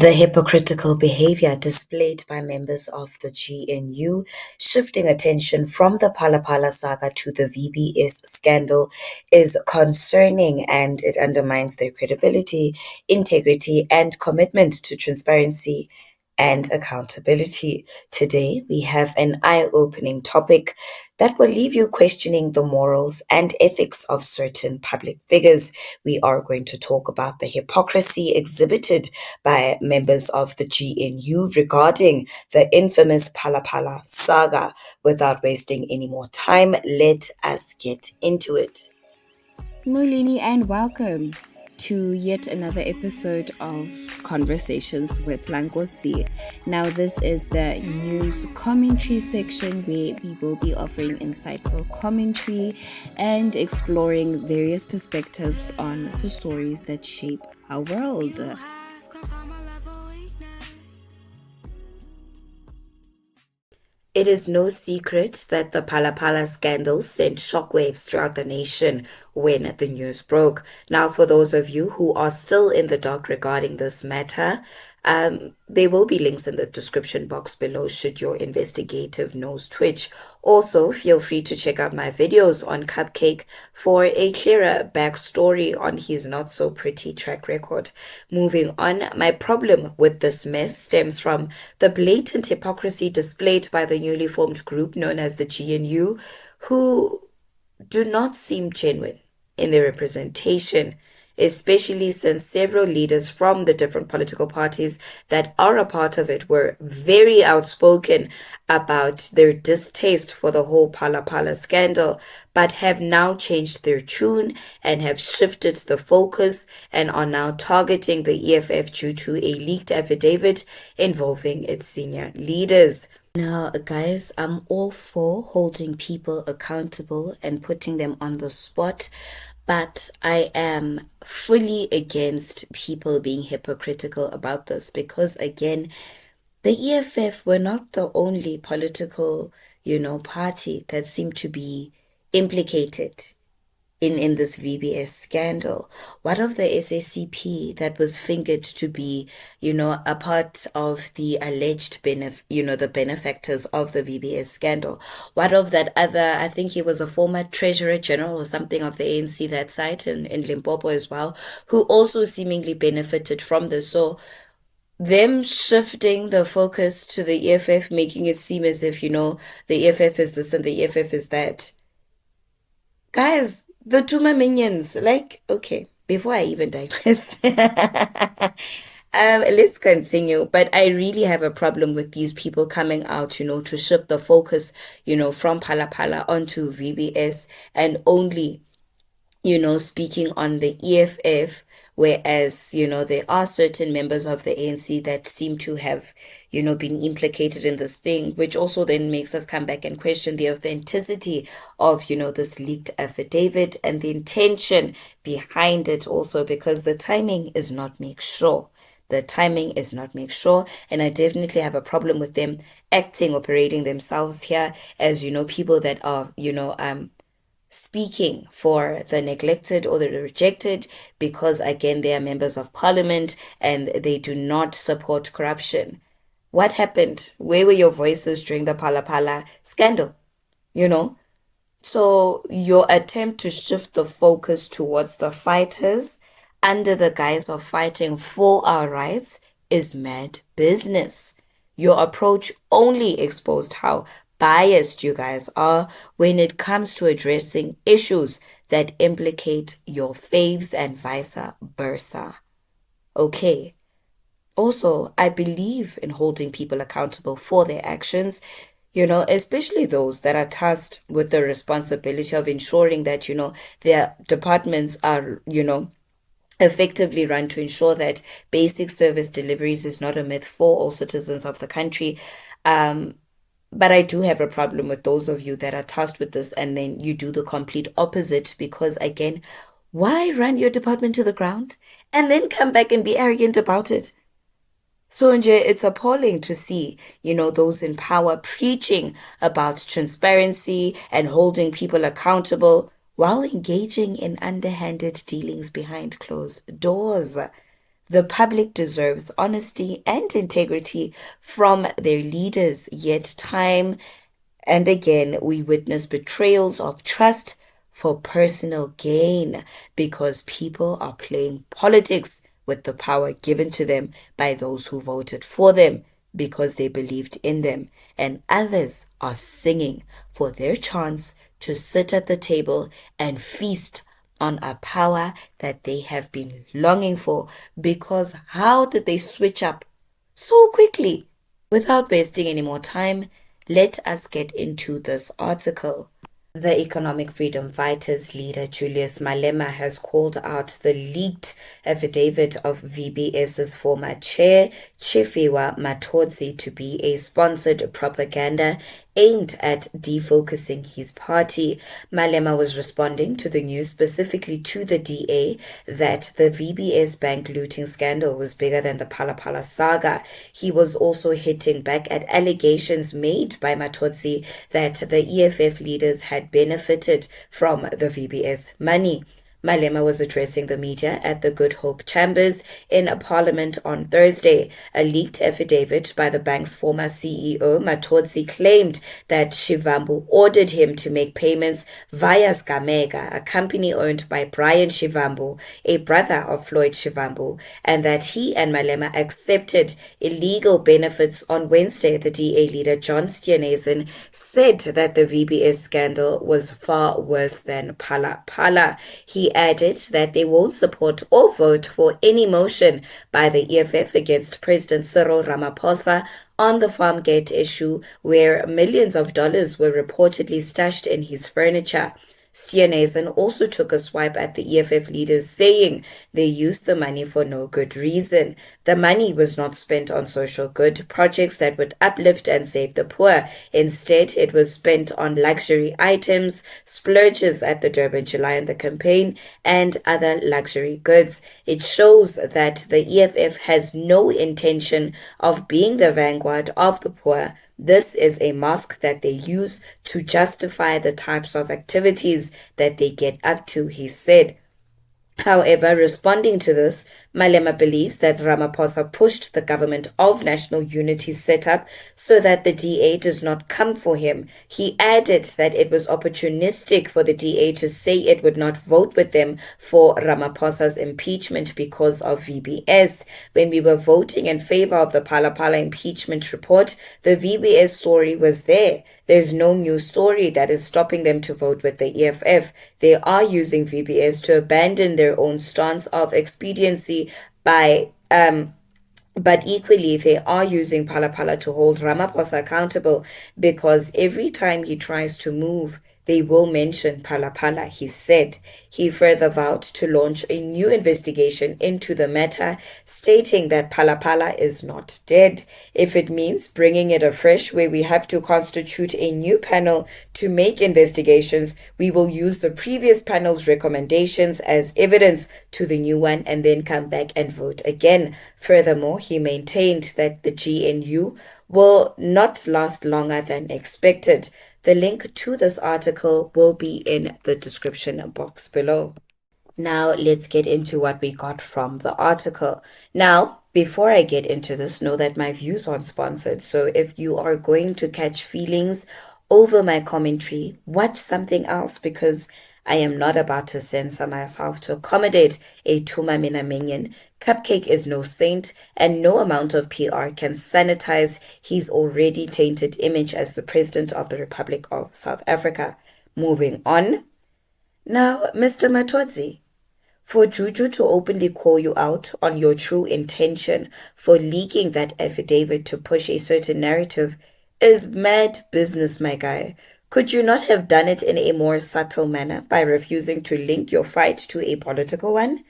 The hypocritical behavior displayed by members of the GNU, shifting attention from the Phalaphala saga to the VBS scandal, is concerning and it undermines their credibility, integrity, and commitment to transparency and accountability. Today, we have an eye opening topic that will leave you questioning the morals and ethics of certain public figures. We are going to talk about the hypocrisy exhibited by members of the GNU regarding the infamous Phalaphala saga. Without wasting any more time, let us get into it. Molini, and welcome to yet another episode of Conversations with Nkosi. Now, this is the news commentary section where we will be offering insightful commentary and exploring various perspectives on the stories that shape our world. It is no secret that the Phalaphala scandal sent shockwaves throughout the nation when the news broke. Now, for those of you who are still in the dark regarding this matter, there will be links in the description box below should your investigative nose twitch. Also, feel free to check out my videos on Cupcake for a clearer backstory on his not so pretty track record. Moving on, my problem with this mess stems from the blatant hypocrisy displayed by the newly formed group known as the GNU, who do not seem genuine in their representation, especially since several leaders from the different political parties that are a part of it were very outspoken about their distaste for the whole Phalaphala scandal, but have now changed their tune and have shifted the focus and are now targeting the EFF due to a leaked affidavit involving its senior leaders. Now, guys, I'm all for holding people accountable and putting them on the spot, but I am fully against people being hypocritical about this because, again, the EFF were not the only political, party that seemed to be implicated in this VBS scandal. What of the SACP that was fingered to be, a part of the alleged the benefactors of the VBS scandal? What of that other, I think he was a former treasurer general or something of the ANC that site in Limpopo as well, who also seemingly benefited from this. So them shifting the focus to the EFF, making it seem as if, the EFF is this and the EFF is that. Guys, the Tuma minions, okay, before I even digress, let's continue. But I really have a problem with these people coming out, to shift the focus, from Phalaphala onto VBS and only, speaking on the EFF, whereas, there are certain members of the ANC that seem to have, been implicated in this thing, which also then makes us come back and question the authenticity of, this leaked affidavit and the intention behind it also, because the timing is not make sure. The timing is not make sure, and I definitely have a problem with them operating themselves here as, people that are, speaking for the neglected or the rejected, because again they are members of parliament and they do not support corruption. What happened? Where were your voices during the Phalaphala scandal? So your attempt to shift the focus towards the fighters under the guise of fighting for our rights is mad business. Your approach only exposed how biased you guys are when it comes to addressing issues that implicate your faves and vice versa. Okay. Also, I believe in holding people accountable for their actions, especially those that are tasked with the responsibility of ensuring that, their departments are, effectively run to ensure that basic service deliveries is not a myth for all citizens of the country. But I do have a problem with those of you that are tasked with this and then you do the complete opposite, because again, why run your department to the ground and then come back and be arrogant about it? So it's appalling to see, those in power preaching about transparency and holding people accountable while engaging in underhanded dealings behind closed doors. The public deserves honesty and integrity from their leaders, yet time and again we witness betrayals of trust for personal gain because people are playing politics with the power given to them by those who voted for them because they believed in them, and others are singing for their chance to sit at the table and feast on a power that they have been longing for. Because how did they switch up so quickly? Without wasting any more time, let us get into this article. The economic freedom fighters leader Julius Malema has called out the leaked affidavit of VBS's former chair, Chifiwa Matodzi, to be a sponsored propaganda aimed at defocusing his party. Malema was responding to the news, specifically to the DA, that the VBS bank looting scandal was bigger than the Phalaphala saga. He was also hitting back at allegations made by Matodzi that the EFF leaders had benefited from the VBS money. Malema was addressing the media at the Good Hope Chambers in Parliament on Thursday. A leaked affidavit by the bank's former CEO, Matodzi, claimed that Shivambu ordered him to make payments via Sgamega, a company owned by Brian Shivambu, a brother of Floyd Shivambu, and that he and Malema accepted illegal benefits. On Wednesday, the DA leader John Steenhuisen said that the VBS scandal was far worse than Phalaphala. He added that they won't support or vote for any motion by the EFF against President Cyril Ramaphosa on the Farmgate issue, where millions of dollars were reportedly stashed in his furniture. Steenhuisen also took a swipe at the EFF leaders, saying they used the money for no good reason. The money was not spent on social good projects that would uplift and save the poor. Instead, it was spent on luxury items, splurges at the Durban July and the campaign, and other luxury goods. It shows that the EFF has no intention of being the vanguard of the poor. This is a mask that they use to justify the types of activities that they get up to, he said. However, responding to this, Malema believes that Ramaphosa pushed the government of national unity set up so that the DA does not come for him. He added that it was opportunistic for the DA to say it would not vote with them for Ramaphosa's impeachment because of VBS. When we were voting in favor of the Phalaphala impeachment report, the VBS story was there. There's no new story that is stopping them to vote with the EFF. They are using VBS to abandon their own stance of expediency by but equally, they are using Phalaphala to hold Ramaphosa accountable because every time he tries to move, they will mention Phalaphala, he said. He further vowed to launch a new investigation into the matter, stating that Phalaphala is not dead. If it means bringing it afresh, where we have to constitute a new panel to make investigations, we will use the previous panel's recommendations as evidence to the new one and then come back and vote again. Furthermore, he maintained that the GNU will not last longer than expected. The link to this article will be in the description box below. Now, let's get into what we got from the article. Now, before I get into this, know that my views aren't sponsored. So if you are going to catch feelings over my commentary, watch something else, because I am not about to censor myself to accommodate a Tuma Mina minion. Cupcake is no saint, and no amount of PR can sanitize his already tainted image as the President of the Republic of South Africa. Moving on. Now, Mr. Matodzi, for Juju to openly call you out on your true intention for leaking that affidavit to push a certain narrative is mad business, my guy. Could you not have done it in a more subtle manner by refusing to link your fight to a political one?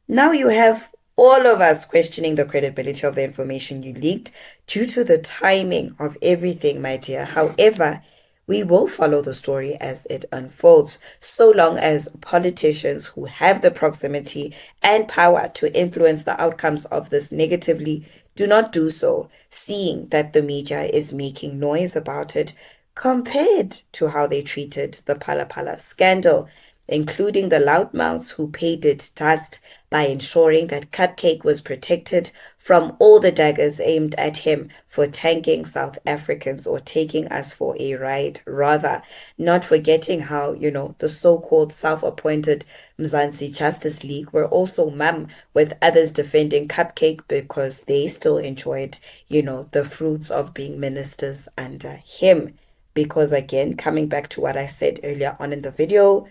Now you have all of us questioning the credibility of the information you leaked due to the timing of everything, my dear. However, we will follow the story as it unfolds, so long as politicians who have the proximity and power to influence the outcomes of this negatively do not do so, seeing that the media is making noise about it compared to how they treated the Phalaphala scandal. including the loudmouths who paid it dust by ensuring that Cupcake was protected from all the daggers aimed at him for tanking South Africans or taking us for a ride, rather, not forgetting how, the so-called self-appointed Mzansi Justice League were also mum with others defending Cupcake because they still enjoyed, the fruits of being ministers under him. Because again, coming back to what I said earlier on in the video,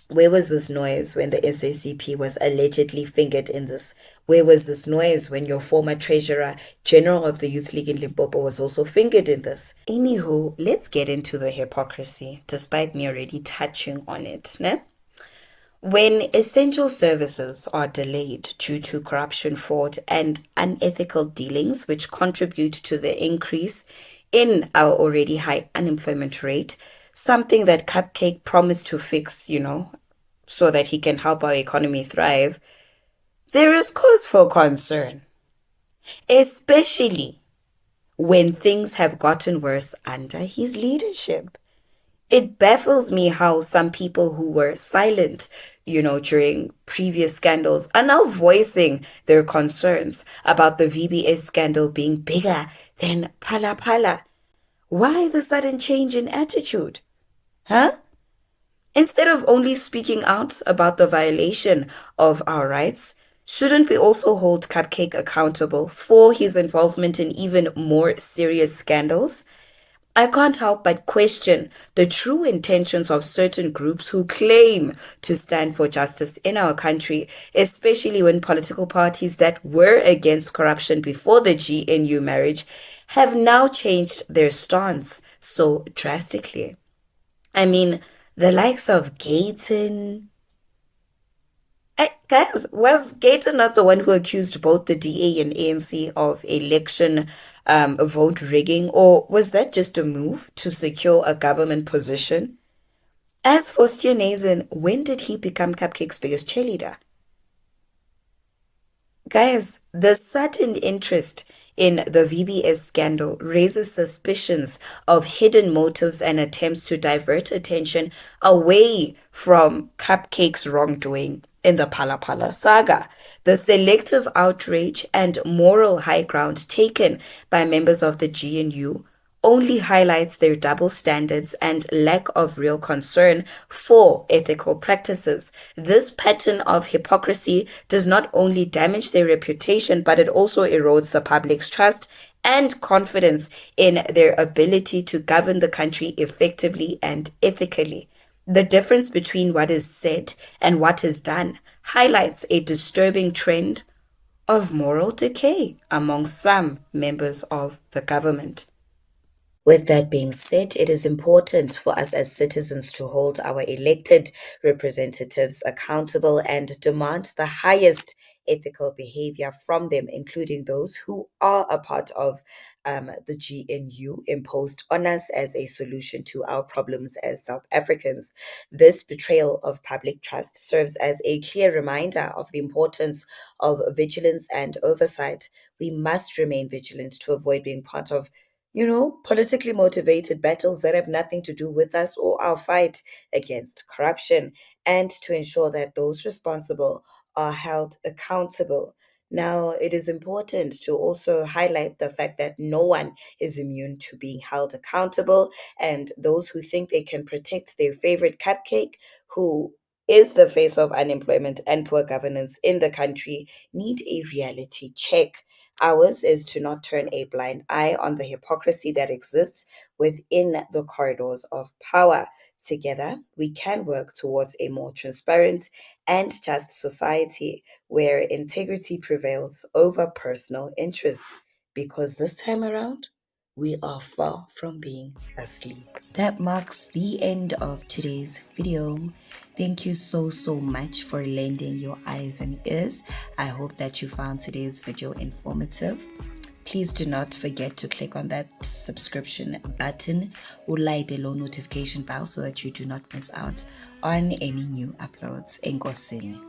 where was this noise when the SACP was allegedly fingered in this? Where was this noise when your former treasurer general of the Youth League in Limpopo was also fingered in this? Anywho, let's get into the hypocrisy, despite me already touching on it. Ne? When essential services are delayed due to corruption, fraud, and unethical dealings, which contribute to the increase in our already high unemployment rate, something that Cupcake promised to fix, so that he can help our economy thrive, there is cause for concern, especially when things have gotten worse under his leadership. It baffles me how some people who were silent, during previous scandals are now voicing their concerns about the VBS scandal being bigger than Phalaphala. Why the sudden change in attitude? Huh? Instead of only speaking out about the violation of our rights, shouldn't we also hold Cupcake accountable for his involvement in even more serious scandals? I can't help but question the true intentions of certain groups who claim to stand for justice in our country, especially when political parties that were against corruption before the GNU marriage have now changed their stance so drastically. I mean, the likes of Gayton. Guys, was Gayton not the one who accused both the DA and ANC of election vote rigging, or was that just a move to secure a government position? As for Steenhuisen, when did he become Cupcake's biggest cheerleader? Guys, the sudden interest in the VBS scandal raises suspicions of hidden motives and attempts to divert attention away from Cupcake's wrongdoing in the Phalaphala saga. The selective outrage and moral high ground taken by members of the GNU only highlights their double standards and lack of real concern for ethical practices. This pattern of hypocrisy does not only damage their reputation, but it also erodes the public's trust and confidence in their ability to govern the country effectively and ethically. The difference between what is said and what is done highlights a disturbing trend of moral decay among some members of the government. With that being said, it is important for us as citizens to hold our elected representatives accountable and demand the highest ethical behavior from them, including those who are a part of the GNU imposed on us as a solution to our problems as South Africans. This betrayal of public trust serves as a clear reminder of the importance of vigilance and oversight. We must remain vigilant to avoid being part of politically motivated battles that have nothing to do with us or our fight against corruption, and to ensure that those responsible are held accountable. Now, it is important to also highlight the fact that no one is immune to being held accountable, and those who think they can protect their favorite Cupcake, who is the face of unemployment and poor governance in the country, need a reality check. Ours is to not turn a blind eye on the hypocrisy that exists within the corridors of power. Together, we can work towards a more transparent and just society where integrity prevails over personal interests. Because this time around, we are far from being asleep. That marks the end of today's video. Thank you so much for lending your eyes and ears. I hope that you found today's video informative. Please do not forget to click on that subscription button or light the notification bell so that you do not miss out on any new uploads. Nkosi.